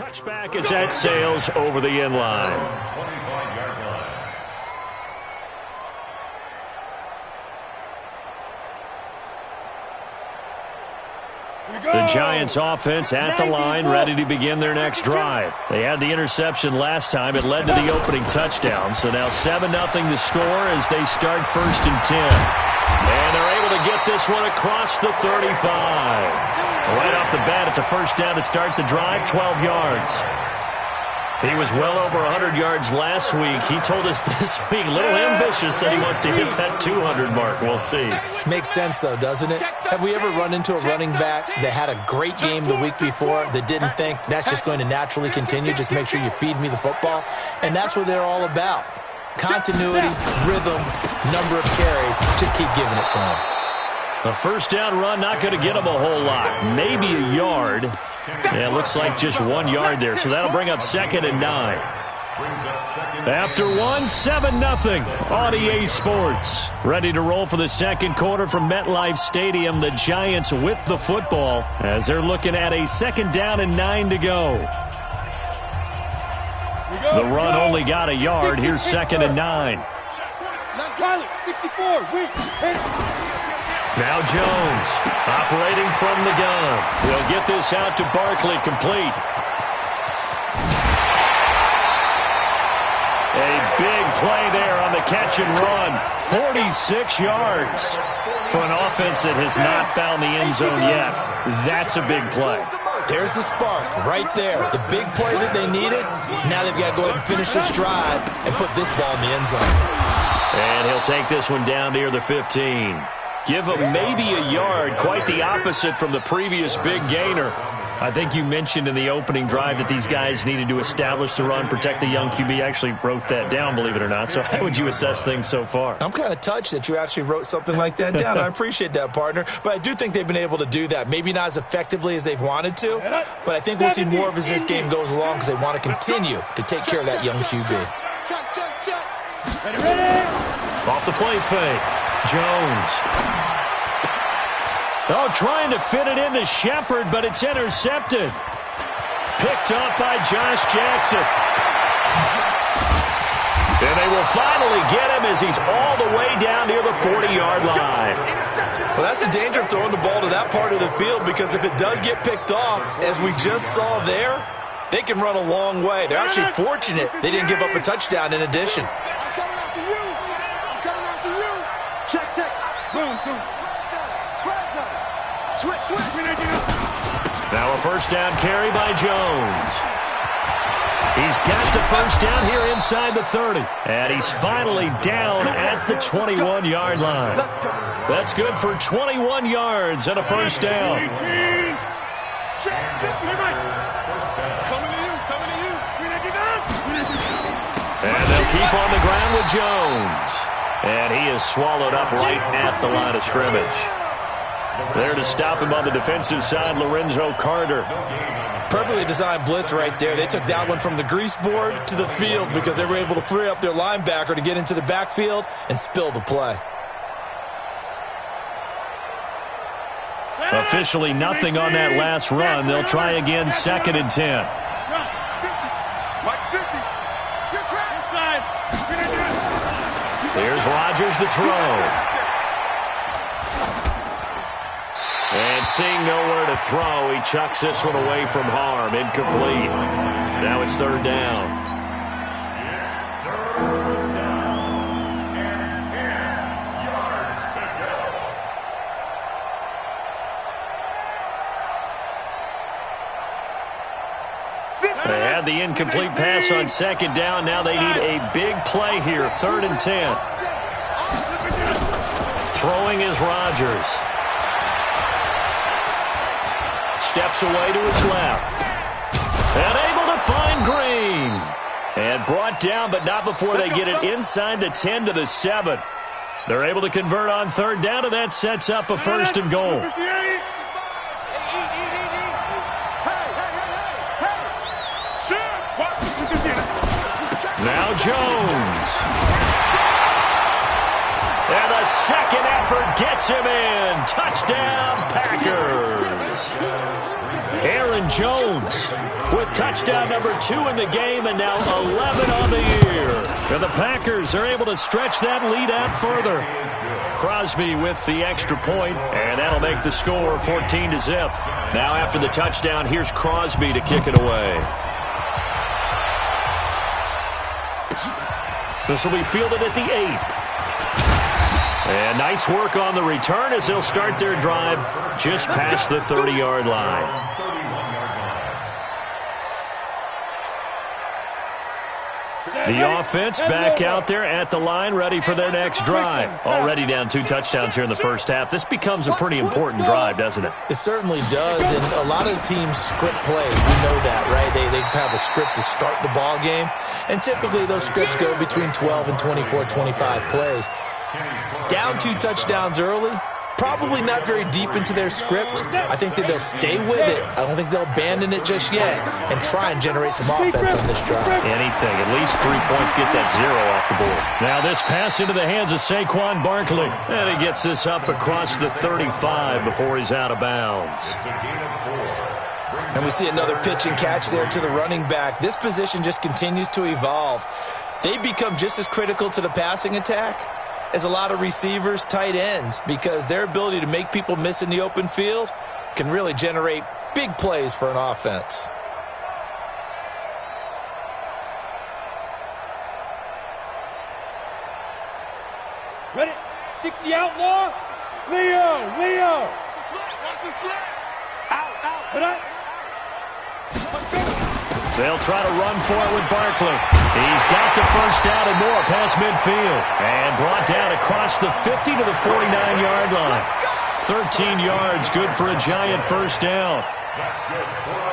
Touchback as that sails over the end line. The Giants offense at the line, ready to begin their next drive. They had the interception last time. It led to the opening touchdown. So now 7-0 to score as they start 1st and 10. And they're able to get this one across the 35. Right off the bat, it's a first down to start the drive, 12 yards. He was well over 100 yards last week. He told us this week, a little ambitious, said he wants to hit that 200 mark. We'll see. Makes sense, though, doesn't it? Have we ever run into a running back that had a great game the week before that didn't think that's just going to naturally continue? Just make sure you feed me the football. And that's what they're all about. Continuity, rhythm, number of carries. Just keep giving it to him. A first down run, not going to get him a whole lot. Maybe a yard. Yeah, it looks like just 1 yard there. So that'll bring up 2nd and 9. After 7-0 on EA Sports. Ready to roll for the second quarter from MetLife Stadium. The Giants with the football as they're looking at a 2nd down and 9 to go. The run only got a yard. Here's 2nd and 9. Now Jones, operating from the gun. He'll get this out to Barkley, complete. A big play there on the catch and run. 46 yards for an offense that has not found the end zone yet. That's a big play. There's the spark right there. The big play that they needed. Now they've got to go ahead and finish this drive and put this ball in the end zone. And he'll take this one down near the 15. Give him maybe a yard, quite the opposite from the previous big gainer. I think you mentioned in the opening drive that these guys needed to establish the run, protect the young QB. Actually wrote that down, believe it or not. So how would you assess things so far? I'm kind of touched that you actually wrote something like that down. I appreciate that, partner. But I do think they've been able to do that. Maybe not as effectively as they've wanted to, but I think we'll see more of as this game goes along because they want to continue to take care of that young QB. Off the play fake. Jones. Oh, trying to fit it into Shepard, but it's intercepted. Picked up by Josh Jackson. And they will finally get him as he's all the way down near the 40-yard line. Well, that's the danger of throwing the ball to that part of the field because if it does get picked off, as we just saw there, they can run a long way. They're actually fortunate they didn't give up a touchdown in addition. I'm coming after you. I'm coming after you. Check, check. Boom, boom. Switch. Now a first down carry by Jones. He's got the first down here inside the 30. And he's finally down at the 21-yard line. That's good for 21 yards and a first down. And they'll keep on the ground with Jones. And he is swallowed up right at the line of scrimmage. There to stop him on the defensive side, Lorenzo Carter. Perfectly designed blitz right there. They took that one from the grease board to the field because they were able to free up their linebacker to get into the backfield and spill the play. Officially nothing on that last run. They'll try again, 2nd and 10. Here's Rodgers to throw. And seeing nowhere to throw, he chucks this one away from harm. Incomplete. Now it's 3rd down. They had the incomplete pass on 2nd down. Now they need a big play here. 3rd and 10. Throwing is Rodgers. Steps away to his left. And able to find Green. And brought down, but not before they get it inside the 10 to the 7. They're able to convert on 3rd down, and that sets up a 1st and goal. Now Jones. And the second effort gets him in. Touchdown, Packers. Aaron Jones with touchdown number 2 in the game and now 11 on the year. And the Packers are able to stretch that lead out further. Crosby with the extra point, and that'll make the score 14-0. Now after the touchdown, here's Crosby to kick it away. This will be fielded at the 8. And nice work on the return as they'll start their drive just past the 30-yard line. The offense back out there at the line, ready for their next drive. Already down 2 touchdowns here in the first half. This becomes a pretty important drive, doesn't it? It certainly does, and a lot of teams script plays. We know that, right? They have a script to start the ball game, and typically those scripts go between 12 and 24, 25 plays. Down 2 touchdowns early, probably not very deep into their script. I think that they'll stay with it. I don't think they'll abandon it just yet and try and generate some offense on this drive. Anything. At least 3 points, get that 0 off the board. Now this pass into the hands of Saquon Barkley. And he gets this up across the 35 before he's out of bounds. And we see another pitch and catch there to the running back. This position just continues to evolve. They become just as critical to the passing attack as a lot of receivers, tight ends, because their ability to make people miss in the open field can really generate big plays for an offense. Ready? 60 outlaw. Leo. Watch the slip. Out. Ready? They'll try to run for it with Barkley. He's got the first down and more past midfield. And brought down across the 50 to the 49-yard line. 13 yards, good for a giant first down.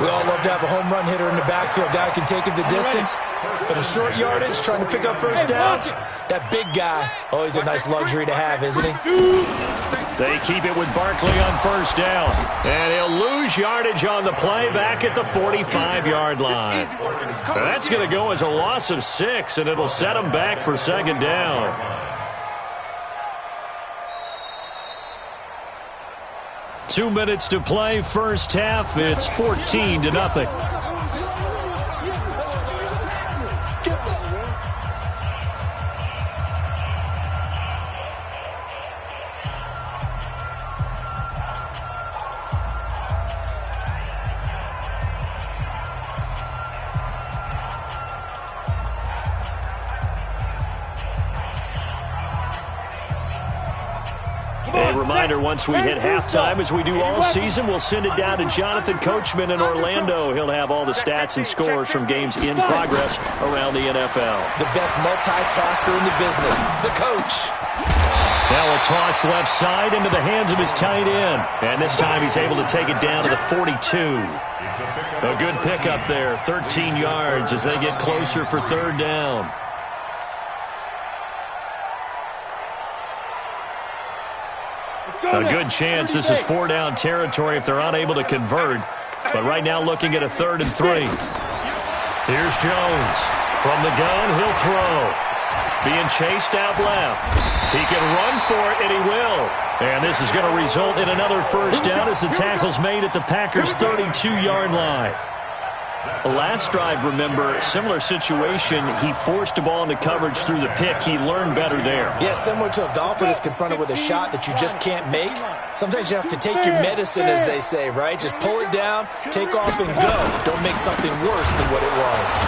We all love to have a home run hitter in the backfield. Guy can take it the distance. For the short yardage, trying to pick up first downs, that big guy, he's a nice luxury to have, isn't he? They keep it with Barkley on first down. And he'll lose yardage on the play back at the 45-yard line. So that's going to go as a loss of 6, and it'll set him back for second down. Two minutes to play, first half. It's 14-0. A reminder, once we hit halftime, as we do all season, we'll send it down to Jonathan Coachman in Orlando. He'll have all the stats and scores from games in progress around the NFL. The best multitasker in the business, the coach. Now a toss left side into the hands of his tight end. And this time he's able to take it down to the 42. A good pickup there, 13 yards as they get closer for third down. A good chance this is 4-down territory if they're unable to convert. But right now looking at a 3rd and 3. Here's Jones. From the gun, he'll throw. Being chased out left. He can run for it, and he will. And this is going to result in another first down as the tackle's made at the Packers' 32-yard line. The last drive, remember, similar situation. He forced the ball into coverage through the pick. He learned better there. Yeah, similar to a golfer that's confronted with a shot that you just can't make. Sometimes you have to take your medicine, as they say, right? Just pull it down, take off, and go. Don't make something worse than what it was.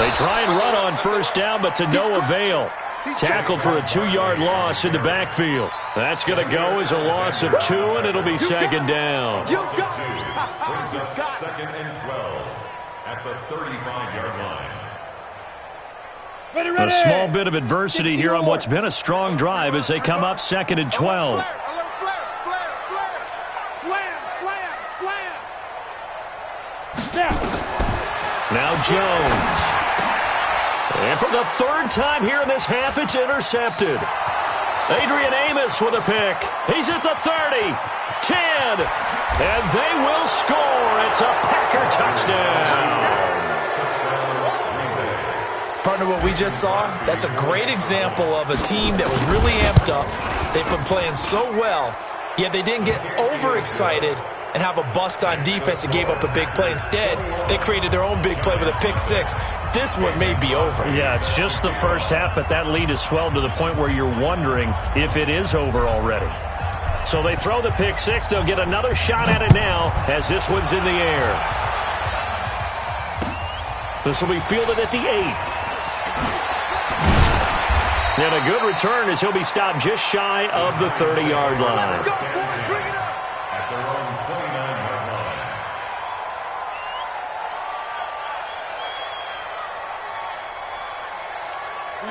They try and run on first down, but to no avail. Tackled for a 2-yard loss in the backfield. That's going to go as a loss of 2, and it'll be second down. Second and 12 at the 35-yard line. A small bit of adversity here on what's been a strong drive as they come up 2nd and 12. Now Jones. And for the 3rd time here in this half, it's intercepted. Adrian Amos with a pick. He's at the 30, 10, and they will score. It's a Packer touchdown. Partner, what we just saw, that's a great example of a team that was really amped up. They've been playing so well, yet they didn't get overexcited and have a bust on defense and gave up a big play. Instead, they created their own big play with a pick six. This one may be over. Yeah, it's just the first half, but that lead has swelled to the point where you're wondering if it is over already. So they throw the pick six. They'll get another shot at it now as this one's in the air. This will be fielded at the 8. And a good return as he'll be stopped just shy of the 30-yard line.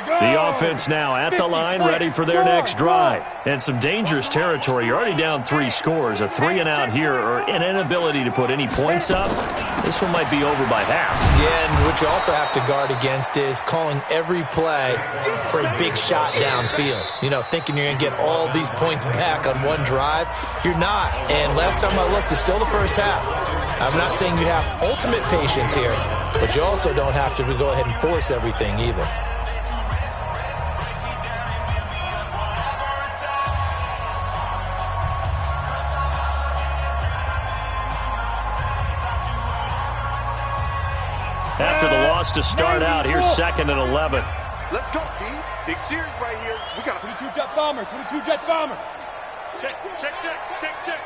The offense now at the line, ready for their next drive. And some dangerous territory. You're already down 3 scores. A 3-and-out here, or an inability to put any points up. This one might be over by half. Yeah, and what you also have to guard against is calling every play for a big shot downfield. You know, thinking you're going to get all these points back on one drive. You're not. And last time I looked, it's still the first half. I'm not saying you have ultimate patience here, but you also don't have to go ahead and force everything either. After the loss to start out, here's 2nd and 11. Let's go, D. Big series right here. We got 22 jet bombers. 22 jet bombers. check.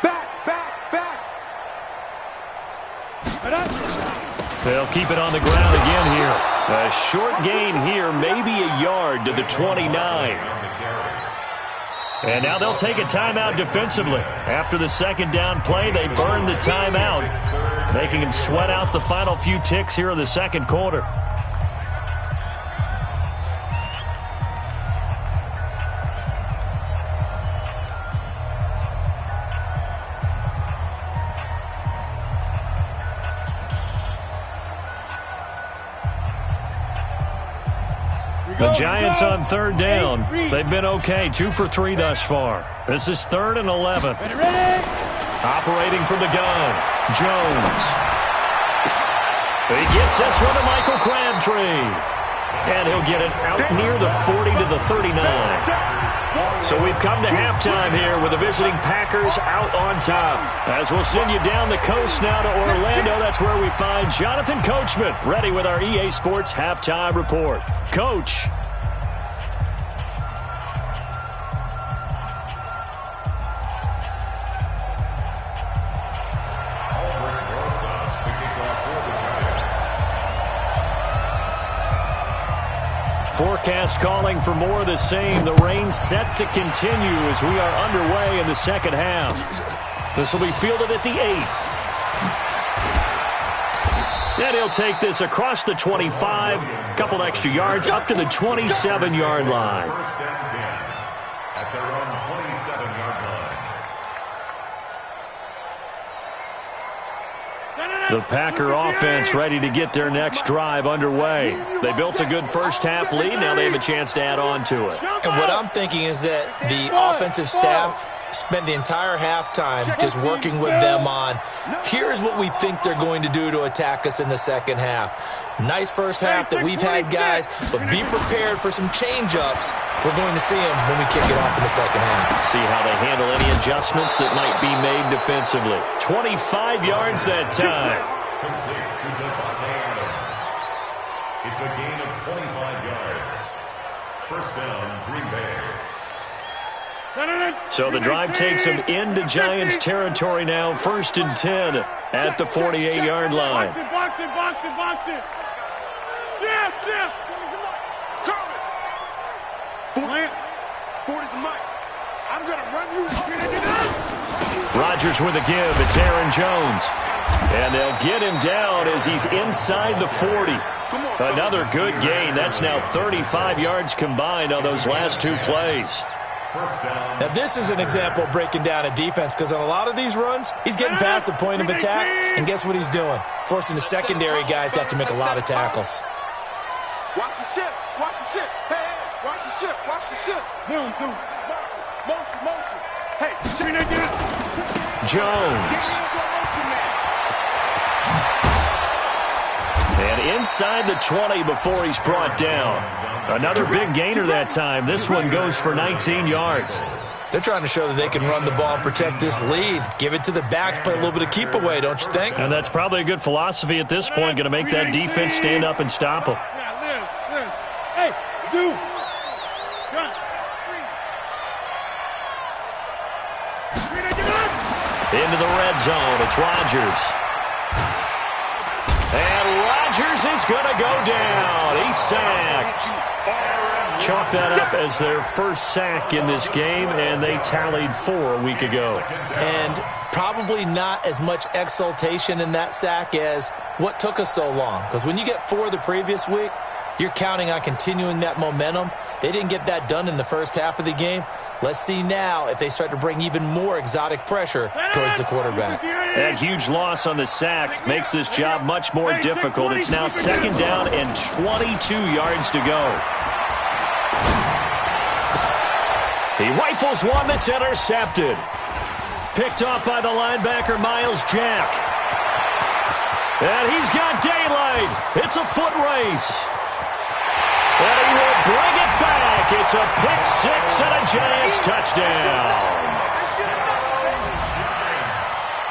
Back. They'll keep it on the ground again here. A short gain here, maybe a yard to the 29. And now they'll take a timeout defensively. After the second down play, they burn the timeout, making them sweat out the final few ticks here in the second quarter. The Giants on 3rd down. They've been okay, 2 for 3 thus far. This is 3rd and 11. Operating from the gun, Jones. He gets this one to Michael Crabtree. And he'll get it out near the 40 to the 39. So we've come to halftime here with the visiting Packers out on top. As we'll send you down the coast now to Orlando, that's where we find Jonathan Coachman, ready with our EA Sports Halftime Report. Coach. Forecast calling for more of the same. The rain set to continue as we are underway in the second half. This will be fielded at the 8. And he'll take this across the 25, a couple extra yards, up to the 27-yard line. First and 10 at their own 27-yard line. The Packer offense ready to get their next drive underway. They built a good first-half lead. Now they have a chance to add on to it. And what I'm thinking is that the offensive staff spent the entire halftime just working with them on, here's what we think they're going to do to attack us in the second half. Nice first half that we've had, guys, but be prepared for some change-ups. We're going to see them when we kick it off in the second half. See how they handle any adjustments that might be made defensively. 25 yards that time. Complete to Devontae Adams. It's a gain of 25 yards. First down, Green Bay. So the drive takes them into Giants territory now. 1st and 10 at the 48-yard line. Box it. Yeah. 40's the mic. I'm going to run you. Rodgers with a give. It's Aaron Jones. And they'll get him down as he's inside the 40. Another good gain. That's now 35 yards combined on those last 2 plays. Now, this is an example of breaking down a defense, because on a lot of these runs, he's getting past the point of attack, and guess what he's doing? Forcing the secondary guys to have to make a lot of tackles. Watch the ship. Hey, watch the ship. Zoom. Motion. Hey, Jones. And inside the 20 before he's brought down. Another big gainer that time. This one goes for 19 yards. They're trying to show that they can run the ball and protect this lead. Give it to the backs, play a little bit of keep away, don't you think? And that's probably a good philosophy at this point, going to make that defense stand up and stop them. Hey, dude. Into the red zone, it's Rodgers. And Rodgers is going to go down. He's sacked. Chalk that up as their first sack in this game, and they tallied 4 a week ago. And probably not as much exultation in that sack as what took us so long. Because when you get 4 the previous week, you're counting on continuing that momentum. They didn't get that done in the first half of the game. Let's see now if they start to bring even more exotic pressure towards the quarterback. That huge loss on the sack makes this job much more difficult. It's now 2nd down and 22 yards to go. He rifles one that's intercepted. Picked off by the linebacker, Miles Jack. And he's got daylight. It's a foot race. And he will bring it back. It's a pick 6 and a Giants touchdown.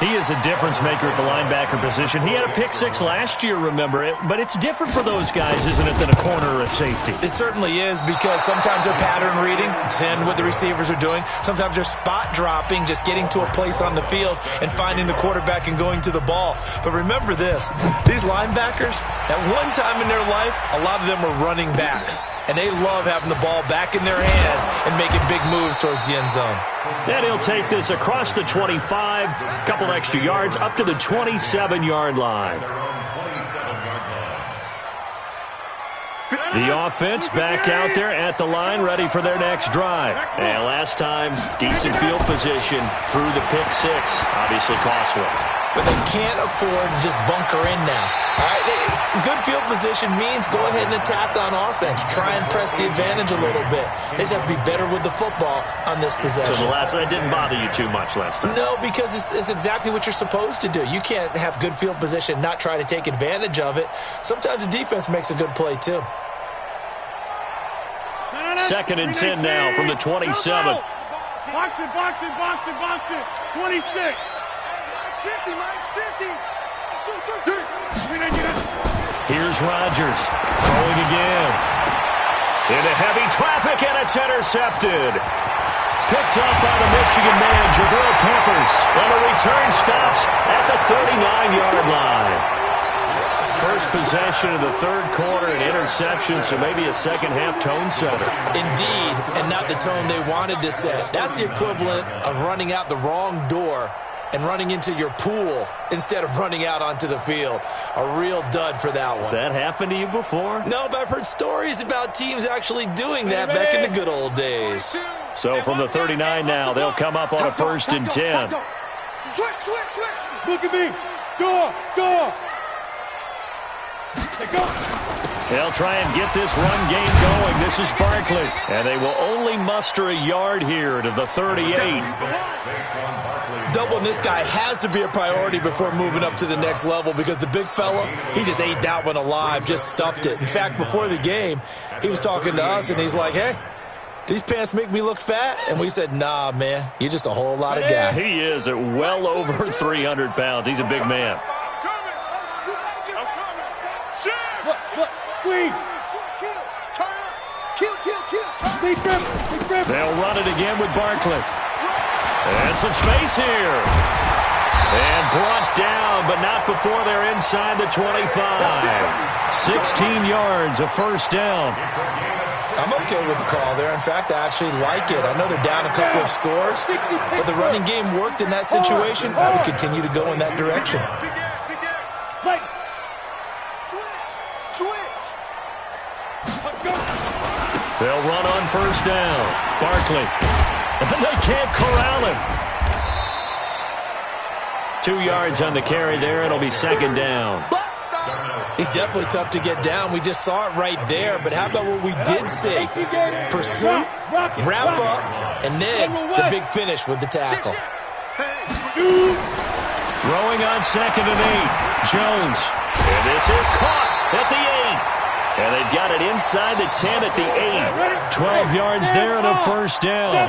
He is a difference maker at the linebacker position. He had a pick 6 last year, remember it. But it's different for those guys, isn't it, than a corner or a safety? It certainly is, because sometimes they're pattern reading, seeing what the receivers are doing. Sometimes they're spot dropping, just getting to a place on the field and finding the quarterback and going to the ball. But remember this, these linebackers, at one time in their life, a lot of them were running backs. And they love having the ball back in their hands and making big moves towards the end zone. And he'll take this across the 25, a couple extra yards, up to the 27-yard line. The offense back out there at the line, ready for their next drive. And last time, decent field position through the pick 6. Obviously costly. But they can't afford to just bunker in now. All right, good field position means go ahead and attack on offense. Try and press the advantage a little bit. They just have to be better with the football on this possession. So the last one didn't bother you too much last time? No, because it's exactly what you're supposed to do. You can't have good field position, not try to take advantage of it. Sometimes the defense makes a good play, too. 2nd and 10 now from the 27. Box it. 26. 50, Mike's 50. Here's Rodgers throwing again. Into heavy traffic, and it's intercepted. Picked up by the Michigan man, Jabril Peppers. And the return stops at the 39-yard line. First possession of the 3rd quarter, an interception, so maybe a second-half tone setter. Indeed, and not the tone they wanted to set. That's the equivalent of running out the wrong door and running into your pool instead of running out onto the field. A real dud for that one. Has that happened to you before? No, but I've heard stories about teams actually doing that back in the good old days. So from the 39 now, they'll come up on a 1st and 10. Switch. Look at me. Door. They'll try and get this run game going. This is Barkley. And they will only muster a yard here to the 38. Doubling this guy has to be a priority before moving up to the next level, because the big fella, he just ate that one alive, just stuffed it. In fact, before the game, he was talking to us, and he's like, hey, these pants make me look fat? And we said, nah, man, you're just a whole lot of guy. He is at well over 300 pounds. He's a big man. Look, squeeze. Kill. They'll run it again with Barkley. And some space here. And brought down, but not before they're inside the 25. 16 yards, a 1st down. I'm okay with the call there. In fact, I actually like it. I know they're down a couple of scores, but the running game worked in that situation. I would continue to go in that direction. They'll run on 1st down. Barkley. And they can't corral him. 2 yards on the carry there. It'll be 2nd down. He's definitely tough to get down. We just saw it right there. But how about what we did see? Pursuit, wrap up, and then the big finish with the tackle. Throwing on 2nd and 8. Jones. And this is caught at the 8. And they've got it inside the 10 at the 8. 12 yards there and a first down.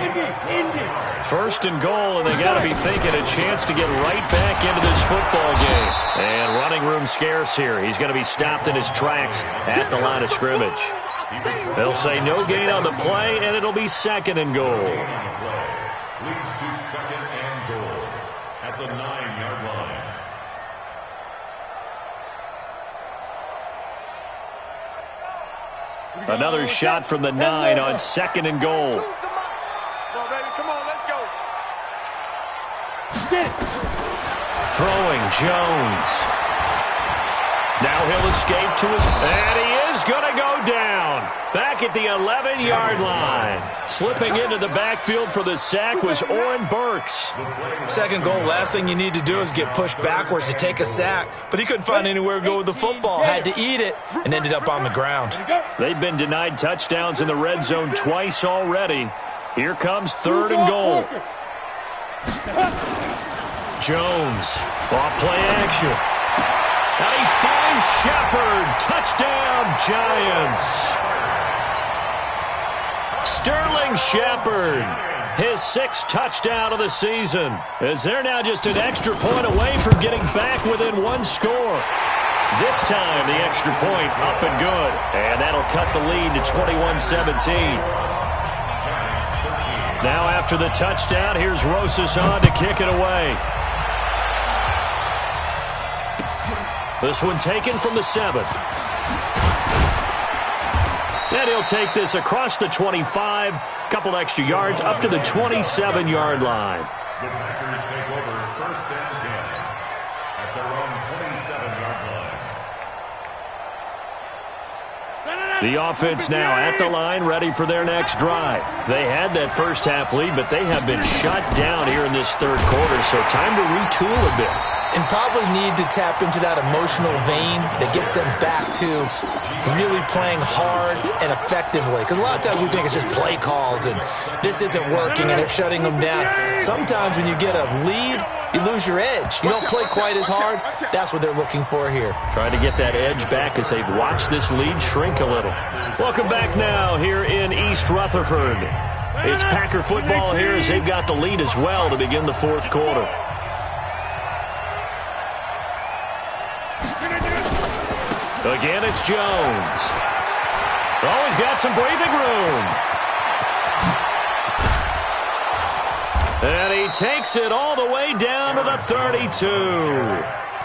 First and goal, and they got to be thinking a chance to get right back into this football game. And running room scarce here. He's going to be stopped in his tracks at the line of scrimmage. They'll say no gain on the play, and it'll be second and goal. Leads to second and goal at the 9-yard line. Another shot from the 9 on second and goal. Come on, baby. Come on, let's go. Throwing Jones. Now he'll escape to his... And he is going to go down. Back at the 11-yard line. Slipping into the backfield for the sack was Oren Burks. Second goal, last thing you need to do is get pushed backwards to take a sack. But he couldn't find anywhere to go with the football. Had to eat it and ended up on the ground. They've been denied touchdowns in the red zone twice already. Here comes third and goal. Jones, off play action. And he finds Shepard. Touchdown, Giants. Sterling Shepard, his 6th touchdown of the season, as they're now just an extra point away from getting back within one score. This time, the extra point up and good, and that'll cut the lead to 21-17. Now after the touchdown, here's Rosas on to kick it away. This one taken from the 7. And he'll take this across the 25, couple extra yards, up to the 27-yard line. The Packers take over first and 10 at their own 27-yard line. The offense now at the line, ready for their next drive. They had that first half lead, but they have been shut down here in this third quarter, so time to retool a bit. And probably need to tap into that emotional vein that gets them back to really playing hard and effectively. Because a lot of times we think it's just play calls and this isn't working and it's shutting them down. Sometimes when you get a lead, you lose your edge. You don't play quite as hard. That's what they're looking for here. Trying to get that edge back as they've watched this lead shrink a little. Welcome back now here in East Rutherford. It's Packer football here as they've got the lead as well to begin the fourth quarter. Again, it's Jones. Oh, he's got some breathing room. And he takes it all the way down to the 32.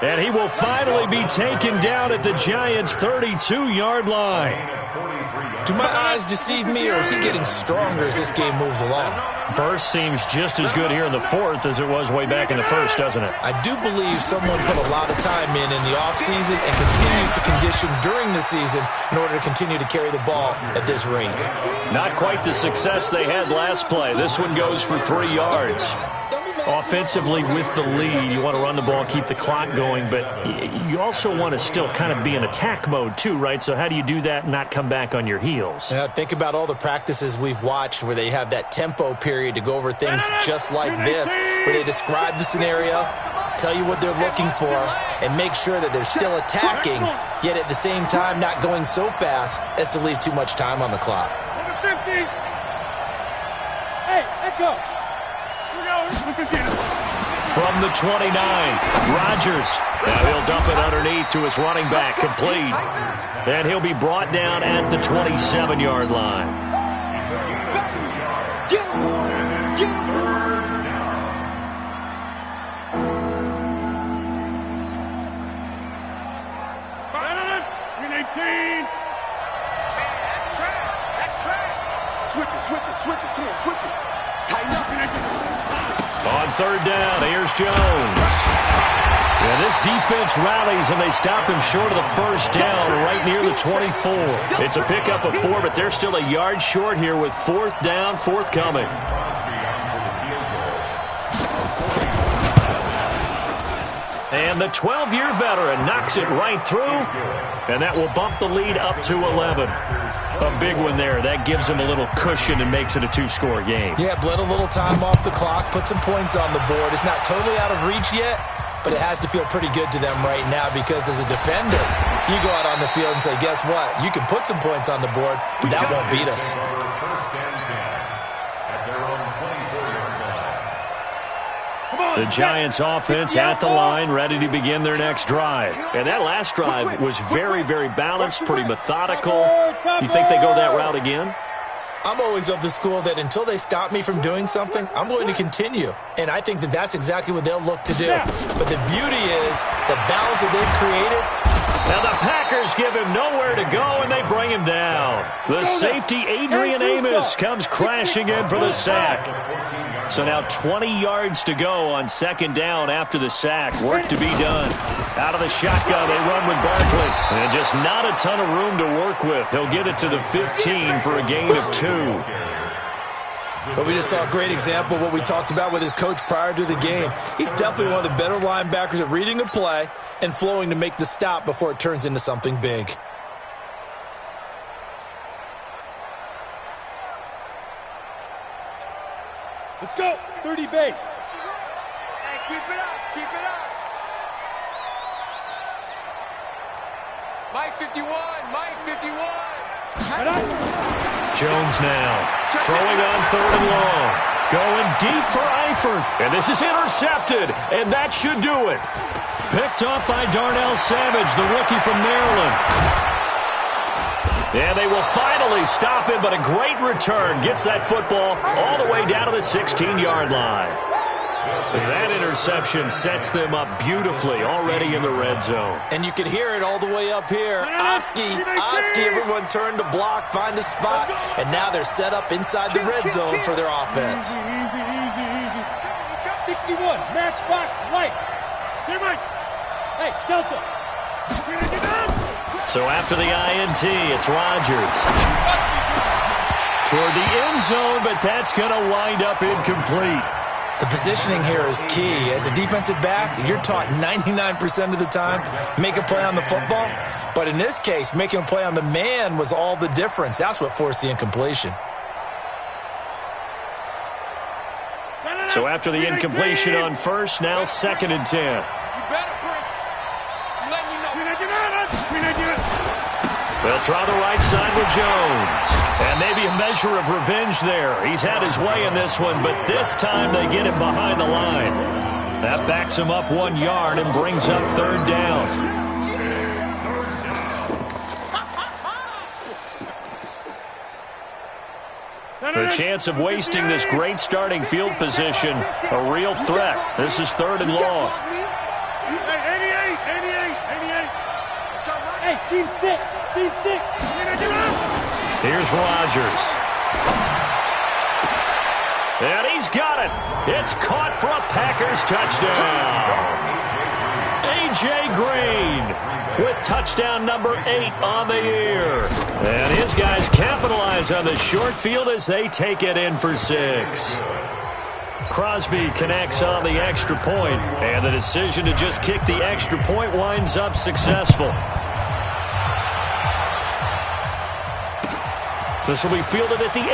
And he will finally be taken down at the Giants' 32-yard line. Do my eyes deceive me, or is he getting stronger as this game moves along? Burst seems just as good here in the fourth as it was way back in the first, doesn't it? I do believe someone put a lot of time in the offseason and continues to condition during the season in order to continue to carry the ball at this rate. Not quite the success they had last play. This one goes for 3 yards. Offensively with the lead, you want to run the ball, keep the clock going, but you also want to still kind of be in attack mode too, right? So how do you do that and not come back on your heels? Think about all the practices we've watched where they have that tempo period to go over things just like this, where they describe the scenario, tell you what they're looking for, and make sure that they're still attacking, yet at the same time not going so fast as to leave too much time on the clock. Number 50. Hey, Echo. From the 29, Rodgers. Now he'll dump it underneath to his running back, complete. And he'll be brought down at the 27-yard line. Get him! Get him! Switch it. Come on, switch it. Tighten up. On third down, here's Jones. Yeah, this defense rallies, and they stop him short of the first down right near the 24. It's a pickup of 4, but they're still a yard short here with fourth down forthcoming. And the 12-year veteran knocks it right through, and that will bump the lead up to 11. A big one there. That gives him a little cushion and makes it a 2-score game. Yeah, bled a little time off the clock, put some points on the board. It's not totally out of reach yet, but it has to feel pretty good to them right now because as a defender, you go out on the field and say, guess what? You can put some points on the board, but that won't beat us. The Giants offense at the line, ready to begin their next drive. And that last drive was very, very balanced, pretty methodical. You think they go that route again? I'm always of the school that until they stop me from doing something, I'm going to continue. And I think that that's exactly what they'll look to do. But the beauty is the balance that they've created. Now the Packers give him nowhere to go, and they bring him down. The safety, Adrian Amos, comes crashing in for the sack. So now 20 yards to go on second down after the sack. Work to be done. Out of the shotgun, they run with Barkley. And just not a ton of room to work with. He'll get it to the 15 for a gain of 2. But we just saw a great example of what we talked about with his coach prior to the game. He's definitely one of the better linebackers at reading a play and flowing to make the stop before it turns into something big. Let's go. 30 base. Hey, keep it up. Keep it up. Mike 51. Mike 51. Jones now throwing on third and long. Going deep for Eifert. And this is intercepted. And that should do it. Picked up by Darnell Savage, the rookie from Maryland. And they will finally stop him, but a great return. Gets that football all the way down to the 16-yard line. That interception sets them up beautifully already in the red zone. And you can hear it all the way up here. Oski, everyone turned to block, find a spot, and now they're set up inside the red zone for their offense. 61, matchbox, light. Here, Mike. Hey, Delta. So after the INT, it's Rodgers. Toward the end zone, but that's going to wind up incomplete. The positioning here is key. As a defensive back, you're taught 99% of the time, make a play on the football. But in this case, making a play on the man was all the difference. That's what forced the incompletion. So after the incompletion on first, now 2nd and 10. They'll try the right side with Jones. And maybe a measure of revenge there. He's had his way in this one, but this time they get him behind the line. That backs him up 1 yard and brings up third down. The chance of wasting this great starting field position, a real threat. This is third and long. 88. Hey, team 6. Here's Rodgers. And he's got it. It's caught for a Packers touchdown. A.J. Green with touchdown number 8 on the year. And his guys capitalize on the short field as they take it in for 6. Crosby connects on the extra point, and the decision to just kick the extra point winds up successful. This will be fielded at the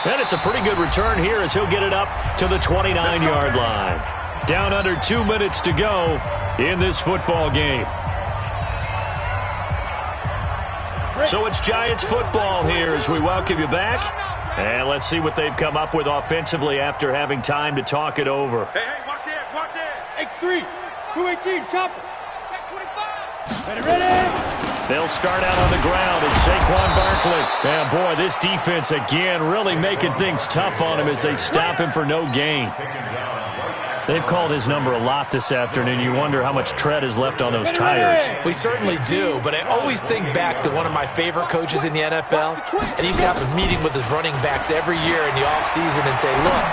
8. And it's a pretty good return here as he'll get it up to the 29-yard line. Down under 2 minutes to go in this football game. So it's Giants football here as we welcome you back. And let's see what they've come up with offensively after having time to talk it over. Hey, watch it. X3, 218, chopper. Check 25. Ready. They'll start out on the ground, and Saquon Barkley. And, boy, this defense, again, really making things tough on him as they stop him for no gain. They've called his number a lot this afternoon. You wonder how much tread is left on those tires. We certainly do, but I always think back to one of my favorite coaches in the NFL, and he used to have a meeting with his running backs every year in the offseason and say, look,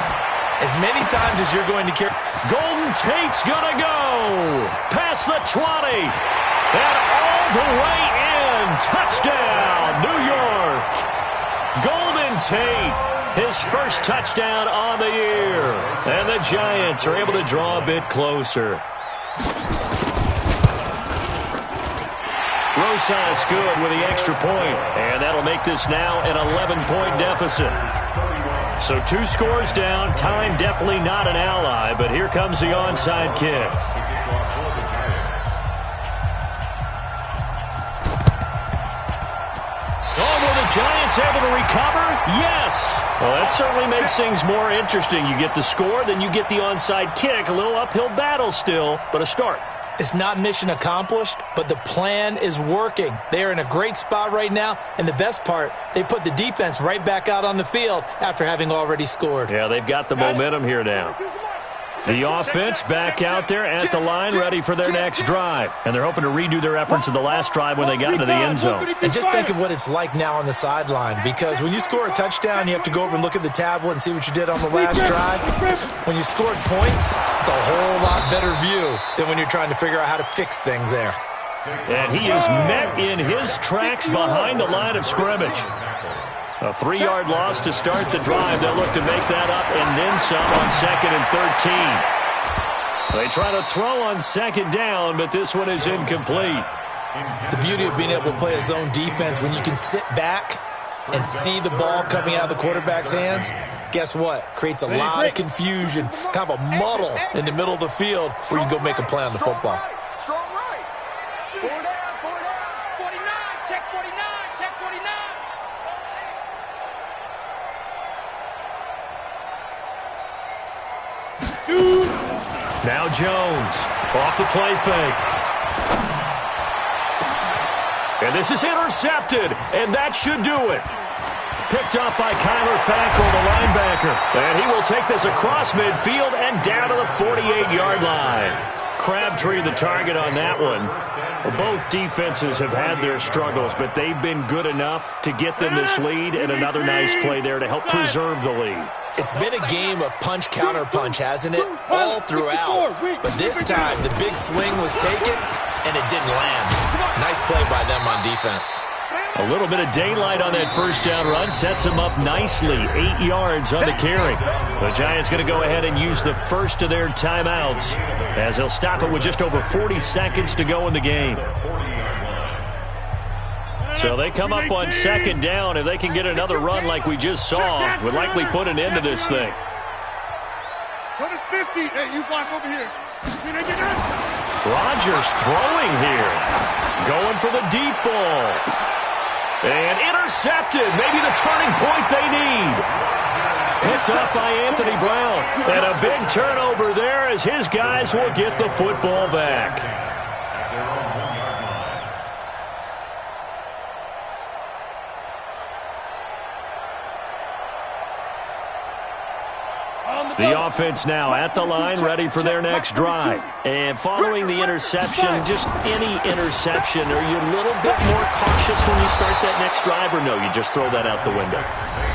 as many times as you're going to carry. Golden Tate's going to go past the 20. And all the way in. Touchdown, New York. Golden Tate, his first touchdown on the year. And the Giants are able to draw a bit closer. Rosas good with the extra point. And that'll make this now an 11-point deficit. So 2 scores down. Time definitely not an ally, but here comes the onside kick. Oh, were the Giants able to recover? Yes. Well, that certainly makes things more interesting. You get the score, then you get the onside kick. A little uphill battle still, but a start. It's not mission accomplished, but the plan is working. They are in a great spot right now, and the best part, they put the defense right back out on the field after having already scored. Yeah, they've got the momentum here now. The offense back out there at the line, ready for their next drive. And they're hoping to redo their efforts of the last drive when they got into the end zone. And just think of what it's like now on the sideline, because when you score a touchdown, you have to go over and look at the tablet and see what you did on the last drive. When you scored points, it's a whole lot better view than when you're trying to figure out how to fix things there. And he is met in his tracks behind the line of scrimmage. A 3-yard loss to start the drive. They'll look to make that up and then some on 2nd and 13. They try to throw on 2nd down, but this one is incomplete. The beauty of being able to play a zone defense when you can sit back and see the ball coming out of the quarterback's hands, guess what? Creates a lot of confusion, kind of a muddle in the middle of the field where you can go make a play on the football. Strong right. 4 down, 49, check 49, check 49. Now Jones off the play fake. And this is intercepted, and that should do it. Picked up by Kyler Fackrell, the linebacker. And he will take this across midfield and down to the 48-yard line. Crabtree the target on that one. Well, both defenses have had their struggles, but they've been good enough to get them this lead, and another nice play there to help preserve the lead. It's been a game of punch-counter-punch, hasn't it? All throughout. But this time, the big swing was taken, and it didn't land. Nice play by them on defense. A little bit of daylight on that first down run sets them up nicely. 8 yards on the carry. The Giants going to go ahead and use the first of their timeouts as they'll stop it with just over 40 seconds to go in the game. So they come up on 2nd down. If they can get another run like we just saw, would likely put an end to this thing. Put it 50. Hey, you block over here. Rodgers throwing here. Going for the deep ball. And intercepted. Maybe the turning point they need. Picked up by Anthony Brown. And a big turnover there as his guys will get the football back. The offense now at the line, ready for their next drive. And following the interception, just any interception, are you a little bit more cautious when you start that next drive, or no, you just throw that out the window?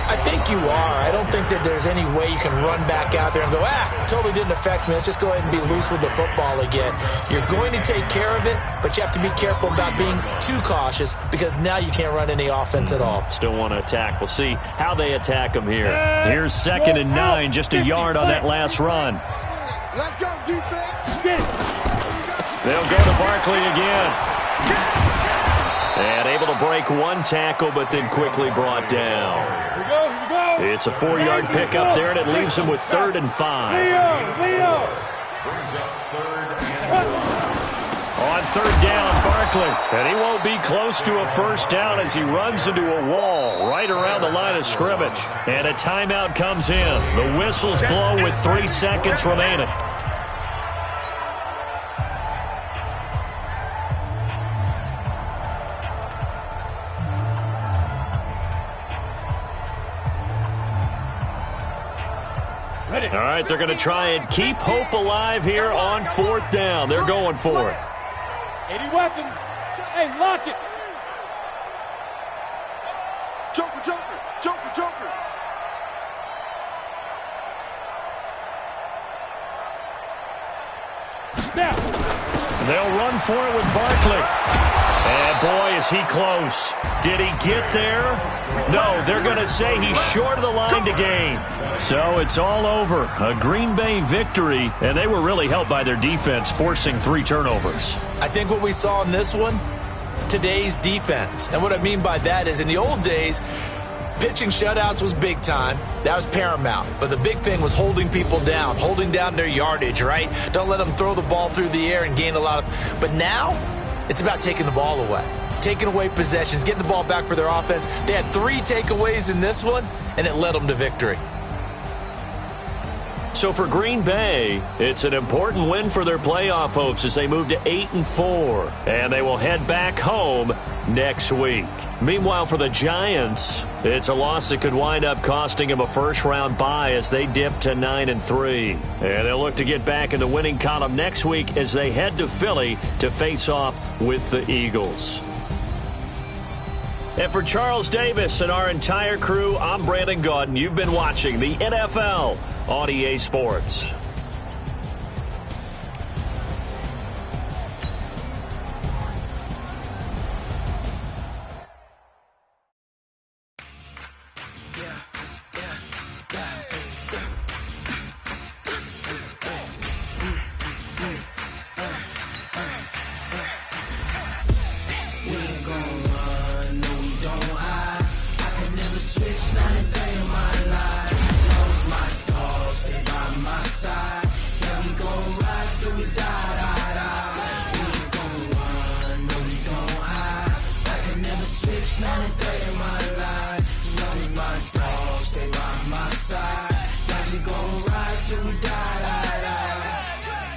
I think you are. I don't think that there's any way you can run back out there and go, totally didn't affect me. Let's just go ahead and be loose with the football again. You're going to take care of it, but you have to be careful about being too cautious because now you can't run any offense at all. Still want to attack. We'll see how they attack them here. Here's 2nd and 9, just a yard on that last run. Let's go, defense. They'll go to Barkley again. And able to break one tackle, but then quickly brought down. Here we go. It's a 4-yard pickup there, and it leaves them with 3rd and 5. Leo. On 3rd down, Barkley. And he won't be close to a first down as he runs into a wall right around the line of scrimmage. And a timeout comes in. The whistles blow with 3 seconds remaining. All right, they're going to try and keep hope alive here on 4th down. They're going for it. 80 weapon. Hey, lock it. Joker. Snap. They'll run for it with Barkley. And boy, is he close. Did he get there? No, they're going to say he's short of the line to gain. So it's all over. A Green Bay victory, and they were really helped by their defense, forcing 3 turnovers. I think what we saw in this one, today's defense. And what I mean by that is in the old days, Pitching shutouts was big time. That was paramount. But the big thing was holding people down, holding down their yardage, right? Don't let them throw the ball through the air and gain a lot of... But now, it's about taking the ball away. Taking away possessions, getting the ball back for their offense. They had 3 takeaways in this one, and it led them to victory. So for Green Bay, it's an important win for their playoff hopes as they move to 8-4, and they will head back home next week. Meanwhile, for the Giants, it's a loss that could wind up costing them a first-round bye as they dip to 9-3. And they'll look to get back in the winning column next week as they head to Philly to face off with the Eagles. And for Charles Davis and our entire crew, I'm Brandon Gaudin. You've been watching the NFL on EA Sports.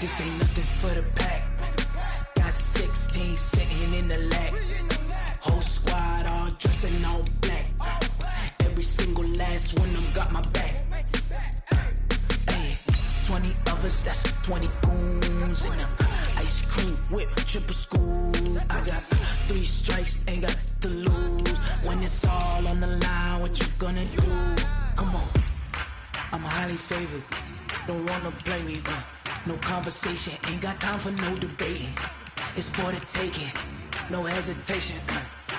This ain't nothing for the pack. Got 16 sitting in the lap. Whole squad all dressing all black. Every single last one of them got my back. Hey, 20 of us, that's 20 goons in them. Ice cream whip, triple scoop. I got 3 strikes, ain't got to lose. When it's all on the line, what you gonna do? Come on, I'm highly favored. Don't wanna play me, no conversation, ain't got time for no debating. It's for the taking, no hesitation.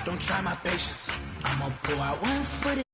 Don't try my patience. I'ma pour out one for the